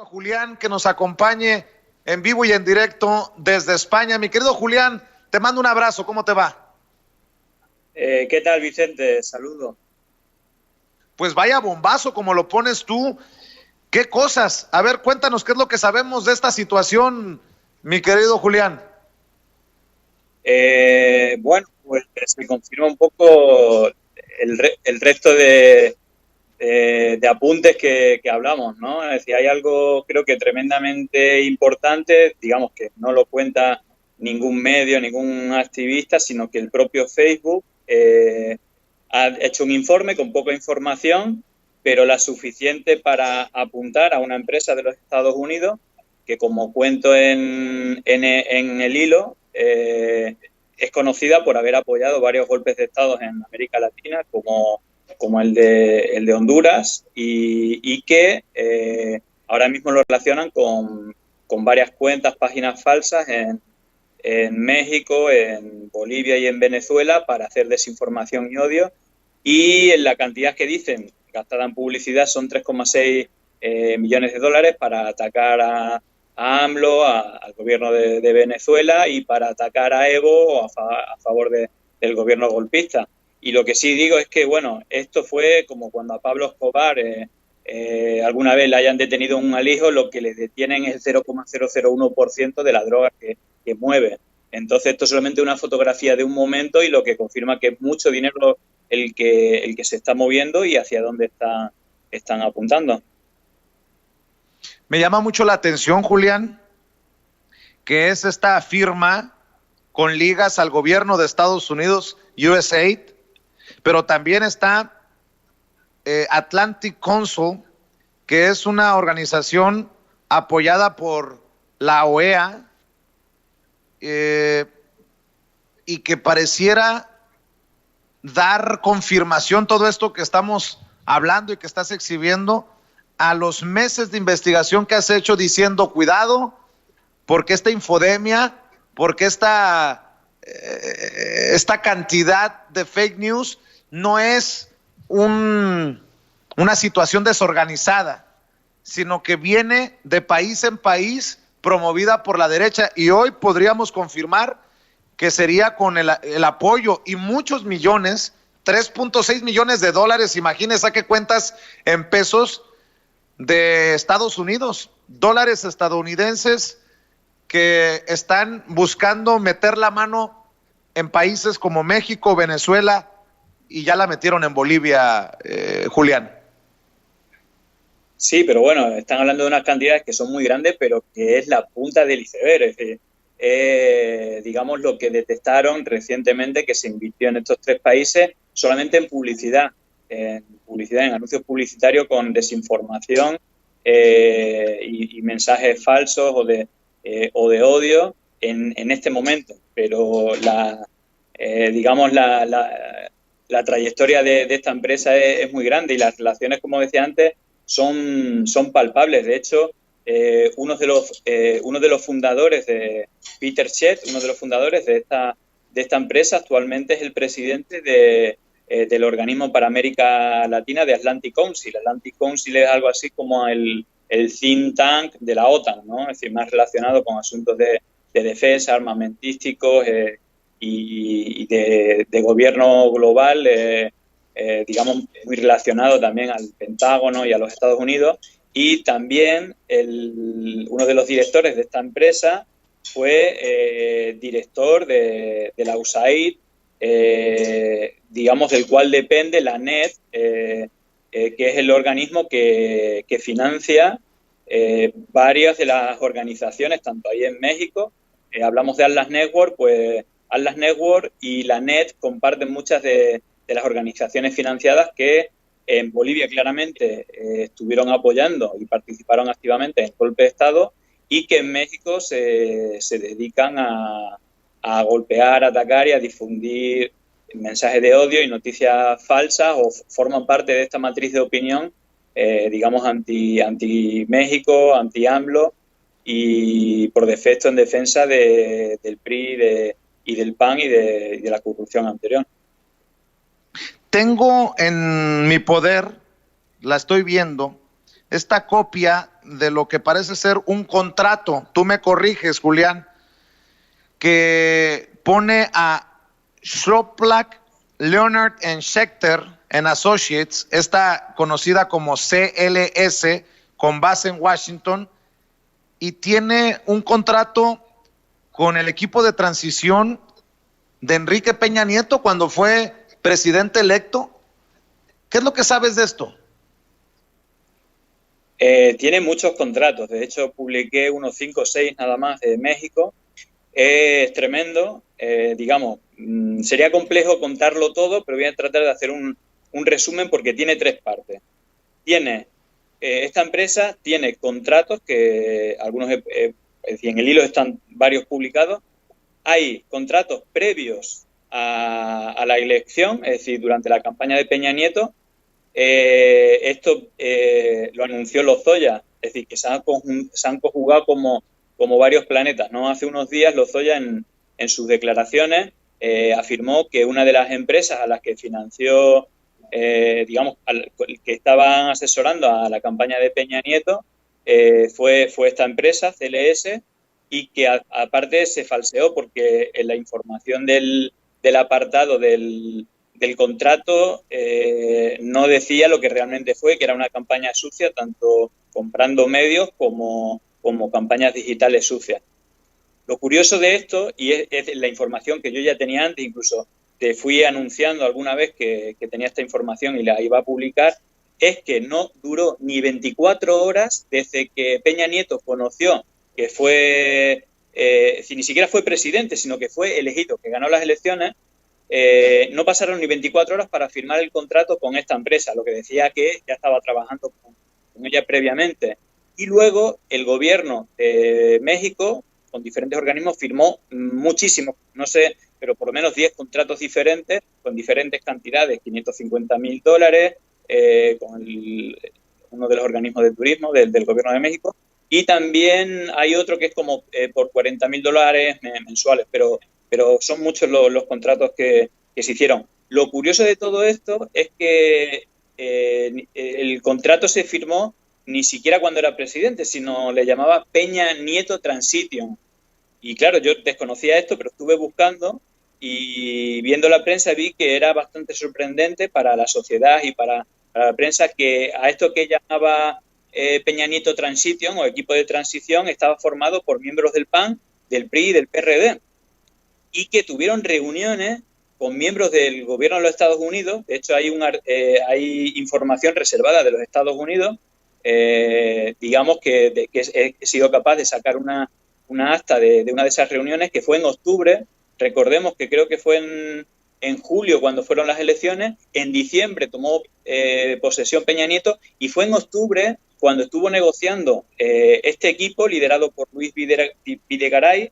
Julián que nos acompañe en vivo y en directo desde España. Mi querido Julián, te mando un abrazo, ¿cómo te va? ¿Qué tal, Vicente? Saludos. Pues vaya bombazo como lo pones tú. ¿Qué cosas? A ver, cuéntanos qué es lo que sabemos de esta situación, mi querido Julián. Bueno, pues se confirma un poco el resto de apuntes que hablamos, ¿no? Es decir, hay algo creo que tremendamente importante, digamos que no lo cuenta ningún medio, ningún activista, sino que el propio Facebook ha hecho un informe con poca información, pero la suficiente para apuntar a una empresa de los Estados Unidos que, como cuento en el hilo, es conocida por haber apoyado varios golpes de Estado en América Latina, como el de Honduras, y que ahora mismo lo relacionan con varias cuentas, páginas falsas en México, en Bolivia y en Venezuela para hacer desinformación y odio. Y en la cantidad que dicen gastada en publicidad son 3,6 millones de dólares para atacar a AMLO, al gobierno de Venezuela, y para atacar a Evo a favor del gobierno golpista. Y lo que sí digo es que, bueno, esto fue como cuando a Pablo Escobar alguna vez le hayan detenido un alijo, lo que le detienen es el 0,001% de la droga que mueve. Entonces, esto es solamente una fotografía de un momento y lo que confirma que es mucho dinero el que se está moviendo y hacia dónde están apuntando. Me llama mucho la atención, Julián, que es esta firma con ligas al gobierno de Estados Unidos, USAID, pero también está Atlantic Council, que es una organización apoyada por la OEA y que pareciera dar confirmación todo esto que estamos hablando y que estás exhibiendo a los meses de investigación que has hecho diciendo cuidado, porque esta infodemia, porque esta cantidad de fake news no es una situación desorganizada, sino que viene de país en país promovida por la derecha, y hoy podríamos confirmar que sería con el apoyo y muchos millones, 3.6 millones de dólares, imagínense a qué cuentas en pesos, de Estados Unidos, dólares estadounidenses que están buscando meter la mano en países como México, Venezuela, y ya la metieron en Bolivia, Julián. Sí, pero bueno, están hablando de unas cantidades que son muy grandes, pero que es la punta del iceberg. Es decir, digamos, lo que detectaron recientemente que se invirtió en estos tres países solamente en publicidad, en anuncios publicitarios con desinformación y mensajes falsos o de odio en este momento. Pero digamos, la trayectoria de esta empresa es muy grande y las relaciones, como decía antes, son palpables. De hecho, uno de los fundadores de Peter Chet, uno de los fundadores de esta empresa, actualmente es el presidente del organismo para América Latina de Atlantic Council. Atlantic Council es algo así como el think tank de la OTAN, ¿no? Es decir, más relacionado con asuntos de defensa, armamentísticos y de gobierno global, digamos, muy relacionado también al Pentágono y a los Estados Unidos. Y también uno de los directores de esta empresa fue director de la USAID, digamos, del cual depende la NET, que es el organismo que financia varias de las organizaciones, tanto ahí en México, hablamos de Atlas Network, pues Atlas Network y la NET comparten muchas de las organizaciones financiadas que en Bolivia claramente estuvieron apoyando y participaron activamente en el golpe de Estado, y que en México se dedican a golpear, a atacar y a difundir mensajes de odio y noticias falsas, o forman parte de esta matriz de opinión, digamos, anti-México, anti-AMLO, y por defecto en defensa del PRI y del PAN y de la corrupción anterior. Tengo en mi poder, la estoy viendo, esta copia de lo que parece ser un contrato, tú me corriges, Julián, que pone a Schroplack, Leonard Schechter and Associates, esta conocida como CLS, con base en Washington, y tiene un contrato con el equipo de transición de Enrique Peña Nieto cuando fue presidente electo. ¿Qué es lo que sabes de esto? Tiene muchos contratos. De hecho, publiqué unos 5 o 6 nada más de México. Es tremendo. Digamos, sería complejo contarlo todo, pero voy a tratar de hacer un resumen porque tiene 3 partes. Esta empresa tiene contratos que algunos, es decir, en el hilo están varios publicados. Hay contratos previos a la elección, es decir, durante la campaña de Peña Nieto. Esto lo anunció Lozoya, es decir, que se han conjugado como varios planetas, ¿no? Hace unos días Lozoya en sus declaraciones afirmó que una de las empresas a las que financió, digamos, que estaban asesorando a la campaña de Peña Nieto fue esta empresa, CLS, y que aparte se falseó porque en la información del apartado del contrato no decía lo que realmente fue, que era una campaña sucia, tanto comprando medios como campañas digitales sucias. Lo curioso de esto, y es la información que yo ya tenía antes, incluso te fui anunciando alguna vez que tenía esta información y la iba a publicar, es que no duró ni 24 horas desde que Peña Nieto conoció que fue, ni siquiera fue presidente, sino que fue elegido, que ganó las elecciones. No pasaron ni 24 horas para firmar el contrato con esta empresa, lo que decía que ya estaba trabajando con ella previamente. Y luego el gobierno de México, con diferentes organismos, firmó muchísimos, no sé, pero por lo menos 10 contratos diferentes, con diferentes cantidades, $550,000, con uno de los organismos de turismo del gobierno de México. Y también hay otro que es como por $40,000 mensuales, pero son muchos los contratos que se hicieron. Lo curioso de todo esto es que el contrato se firmó ni siquiera cuando era presidente, sino le llamaba Peña Nieto Transition. Y claro, yo desconocía esto, pero estuve buscando y viendo la prensa vi que era bastante sorprendente para la sociedad y para la prensa que a esto que llamaba Peña Nieto Transition o equipo de transición estaba formado por miembros del PAN, del PRI y del PRD. Y que tuvieron reuniones con miembros del gobierno de los Estados Unidos. De hecho, hay información reservada de los Estados Unidos. Digamos que he sido capaz de sacar una acta de una de esas reuniones que fue en octubre. Recordemos que creo que fue en julio cuando fueron las elecciones. En diciembre tomó posesión Peña Nieto y fue en octubre cuando estuvo negociando este equipo liderado por Luis Videgaray,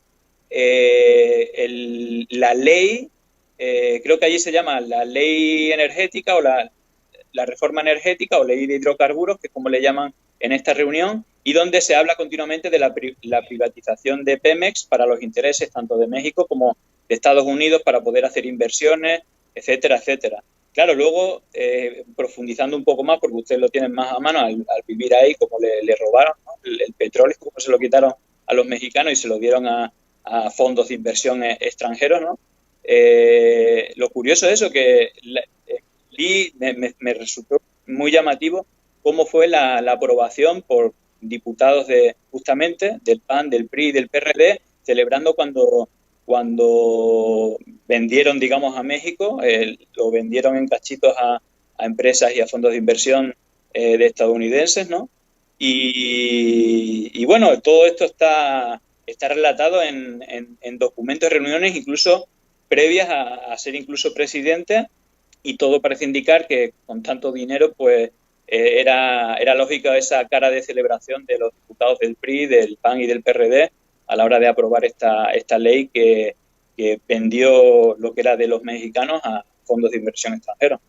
la ley, creo que allí se llama la ley energética o la reforma energética o ley de hidrocarburos, que es como le llaman en esta reunión, y donde se habla continuamente de la privatización de Pemex para los intereses tanto de México como de Estados Unidos para poder hacer inversiones, etcétera, etcétera. Claro, luego, profundizando un poco más, porque ustedes lo tienen más a mano al vivir ahí, como le robaron, ¿no? el petróleo, como se lo quitaron a los mexicanos y se lo dieron a fondos de inversión extranjeros, ¿no? Lo curioso es eso, que me resultó muy llamativo cómo fue la aprobación por diputados justamente del PAN, del PRI y del PRD, celebrando cuando vendieron, digamos, a México, lo vendieron en cachitos a empresas y a fondos de inversión de estadounidenses, ¿no? Y bueno, todo esto está relatado en documentos, reuniones, incluso previas a ser incluso presidente, y todo parece indicar que con tanto dinero, pues era lógica esa cara de celebración de los diputados del PRI, del PAN y del PRD a la hora de aprobar esta ley que vendió lo que era de los mexicanos a fondos de inversión extranjeros.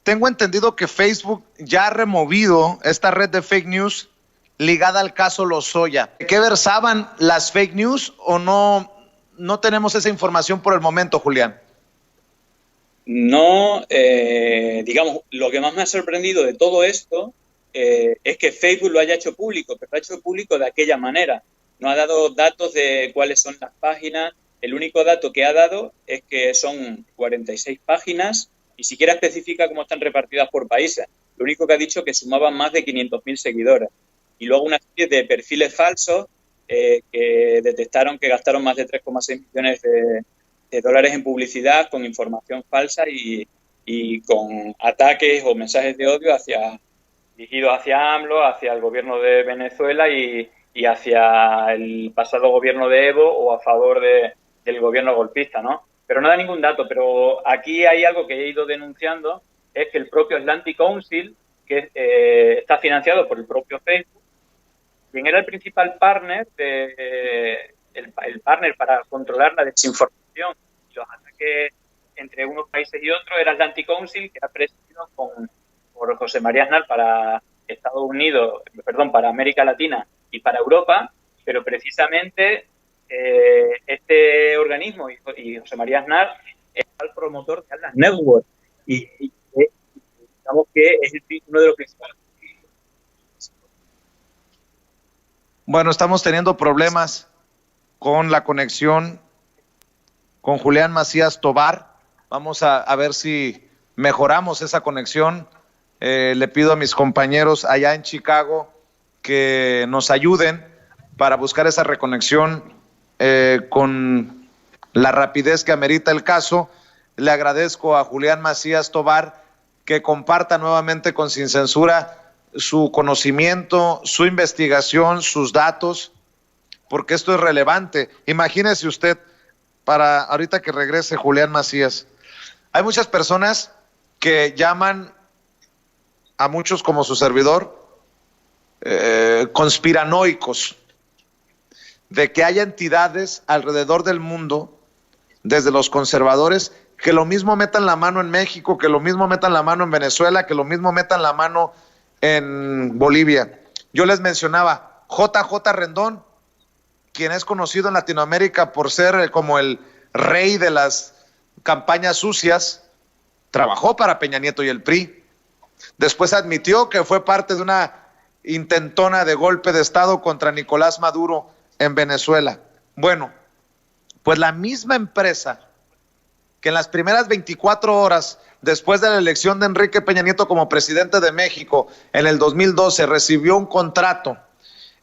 Tengo entendido que Facebook ya ha removido esta red de fake news ligada al caso Lozoya. ¿De qué versaban las fake news o no tenemos esa información por el momento, Julián? No, digamos, lo que más me ha sorprendido de todo esto es que Facebook lo haya hecho público, pero lo ha hecho público de aquella manera. No ha dado datos de cuáles son las páginas. El único dato que ha dado es que son 46 páginas, y siquiera especifica cómo están repartidas por países. Lo único que ha dicho es que sumaban más de 500.000 seguidores. Y luego una serie de perfiles falsos que detectaron que gastaron más de 3,6 millones de dólares en publicidad con información falsa y con ataques o mensajes de odio dirigidos hacia AMLO, hacia el gobierno de Venezuela y hacia el pasado gobierno de Evo, o a favor del gobierno golpista, ¿no? Pero no da ningún dato. Pero aquí hay algo que he ido denunciando, es que el propio Atlantic Council, que está financiado por el propio Facebook, quien era el principal partner, el partner para controlar la desinformación y los ataques entre unos países y otros, era Atlantic Council, que era presidido por José María Aznar para Estados Unidos, para América Latina y para Europa, pero precisamente este organismo y José María Aznar es el promotor de Atlas Network, y digamos que es uno de los principales. Bueno, estamos teniendo problemas con la conexión con Julián Macías Tobar. Vamos a ver si mejoramos esa conexión. Le pido a mis compañeros allá en Chicago que nos ayuden para buscar esa reconexión con la rapidez que amerita el caso. Le agradezco a Julián Macías Tobar que comparta nuevamente con Sin Censura su conocimiento, su investigación, sus datos, porque esto es relevante. Imagínese usted, para ahorita que regrese Julián Macías, hay muchas personas que llaman a muchos, como su servidor, conspiranoicos, de que haya entidades alrededor del mundo, desde los conservadores, que lo mismo metan la mano en México, que lo mismo metan la mano en Venezuela, que lo mismo metan la mano en Bolivia. Yo les mencionaba JJ Rendón, quien es conocido en Latinoamérica por ser como el rey de las campañas sucias, trabajó para Peña Nieto y el PRI. Después admitió que fue parte de una intentona de golpe de Estado contra Nicolás Maduro en Venezuela. Bueno, pues la misma empresa que en las primeras 24 horas después de la elección de Enrique Peña Nieto como presidente de México en el 2012 recibió un contrato,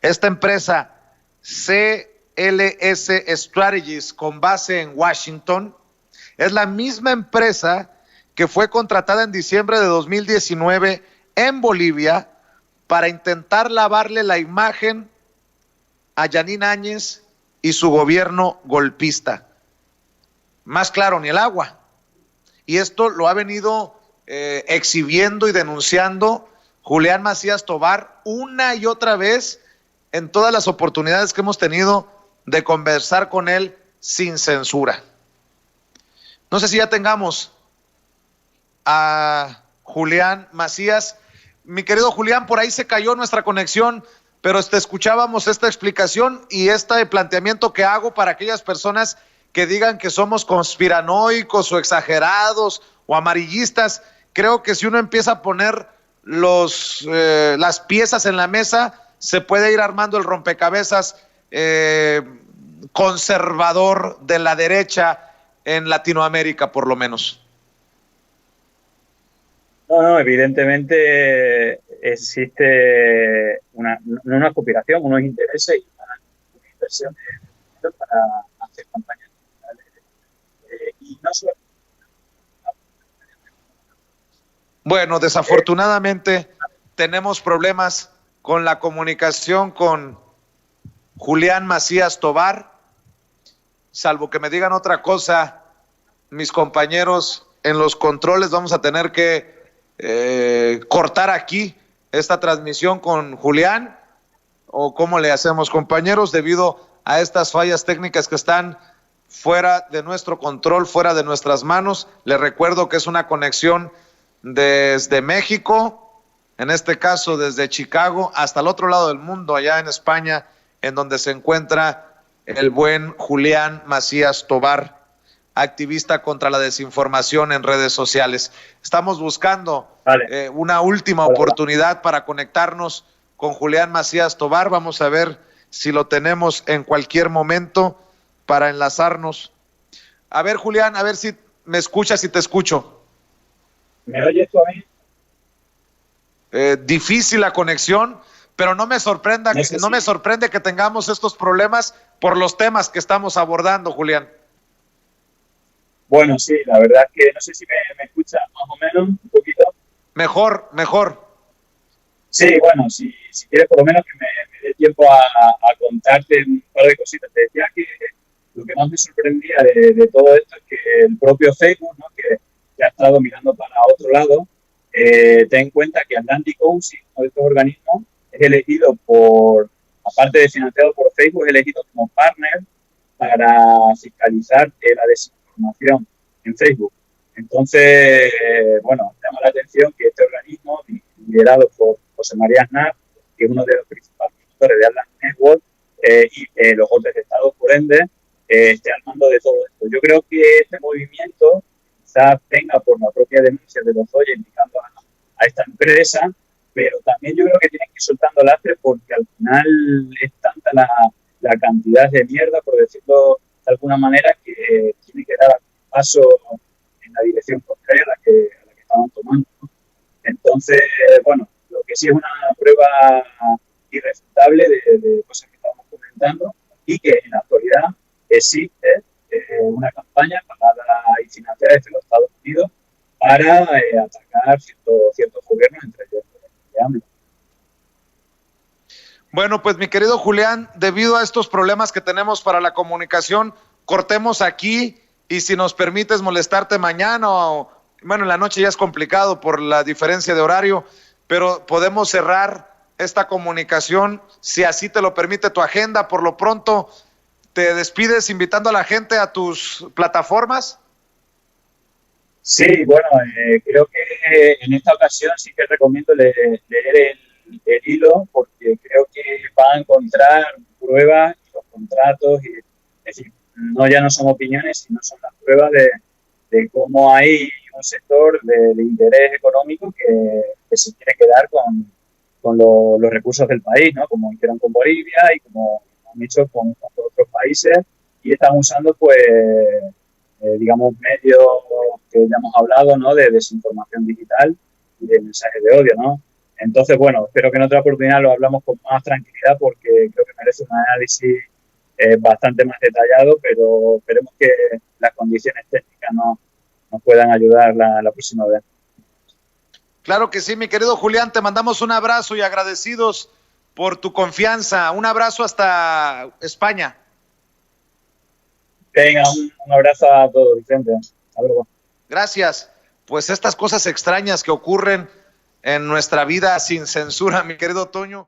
esta empresa CLS Strategies, con base en Washington, es la misma empresa que fue contratada en diciembre de 2019 en Bolivia para intentar lavarle la imagen a Yanine Áñez y su gobierno golpista. Más claro ni el agua. Y esto lo ha venido exhibiendo y denunciando Julián Macías Tobar una y otra vez en todas las oportunidades que hemos tenido de conversar con él sin censura. No sé si ya tengamos a Julián Macías. Mi querido Julián, por ahí se cayó nuestra conexión, pero escuchábamos esta explicación y este planteamiento que hago para aquellas personas que digan que somos conspiranoicos o exagerados o amarillistas. Creo que si uno empieza a poner las piezas en la mesa, se puede ir armando el rompecabezas conservador de la derecha en Latinoamérica, por lo menos. No, evidentemente existe una conspiración, unos intereses y una inversión para hacer campañas. Y no solo... Bueno, desafortunadamente tenemos problemas con la comunicación con Julián Macías Tobar. Salvo que me digan otra cosa, mis compañeros en los controles, vamos a tener que cortar aquí esta transmisión con Julián, o cómo le hacemos, compañeros, debido a estas fallas técnicas que están fuera de nuestro control, fuera de nuestras manos. Les recuerdo que es una conexión desde México, en este caso desde Chicago hasta el otro lado del mundo, allá en España, en donde se encuentra el buen Julián Macías Tobar. activista contra la desinformación en redes sociales. Estamos buscando una última oportunidad para conectarnos con Julián Macías Tobar. Vamos a ver si lo tenemos en cualquier momento para enlazarnos. A ver, Julián, a ver si me escuchas y te escucho. ¿Me oyes tú a mí? Difícil la conexión, pero no me sorprende que tengamos estos problemas por los temas que estamos abordando, Julián. Bueno, sí, la verdad es que no sé si me escuchas más o menos, un poquito. Mejor. Sí, bueno, si quieres por lo menos que me dé tiempo a contarte un par de cositas. Te decía que lo que más me sorprendía de todo esto es que el propio Facebook, ¿no?, que ha estado mirando para otro lado, ten en cuenta que Atlantic Council, uno de estos organismos, es elegido aparte de financiado por Facebook, es elegido como partner para fiscalizar la desinformación en Facebook. Entonces, bueno, llama la atención que este organismo, liderado por José María Aznar, que es uno de los principales promotores de Atlantic Network, y los otros estados, por ende, esté al mando de todo esto. Yo creo que este movimiento quizás venga por la propia denuncia de los Lozoya indicando a esta empresa, pero también yo creo que tienen que ir soltando lastre porque al final es tanta la cantidad de mierda, por decirlo de alguna manera, que tiene que dar paso en la dirección contraria a la que estaban tomando, ¿no? Entonces, bueno, lo que sí es una prueba irrefutable de cosas que estamos comentando y que en la actualidad existe una campaña pagada y financiada desde los Estados Unidos para atacar ciertos gobiernos, entre ellos de AMLO. Bueno, pues mi querido Julián, debido a estos problemas que tenemos para la comunicación, cortemos aquí y si nos permites molestarte mañana bueno, en la noche ya es complicado por la diferencia de horario, pero podemos cerrar esta comunicación si así te lo permite tu agenda. Por lo pronto, ¿te despides invitando a la gente a tus plataformas? Sí, bueno, creo que en esta ocasión sí que recomiendo leer el hilo porque creo que va a encontrar pruebas y los contratos, y, es decir, ya no son opiniones, sino son las pruebas de cómo hay un sector de interés económico que se quiere quedar con los recursos del país, ¿no? Como hicieron con Bolivia y como han hecho con otros países, y están usando, pues, digamos, medios que ya hemos hablado, ¿no?, de desinformación digital y de mensajes de odio, ¿no? Entonces, bueno, espero que en otra oportunidad lo hablamos con más tranquilidad porque creo que merece un análisis bastante más detallado, pero esperemos que las condiciones técnicas nos puedan ayudar la próxima vez. Claro que sí, mi querido Julián, te mandamos un abrazo y agradecidos por tu confianza. Un abrazo hasta España. Venga, un abrazo a todos, Vicente. Hasta luego. Gracias. Pues estas cosas extrañas que ocurren en nuestra vida sin censura, mi querido Toño.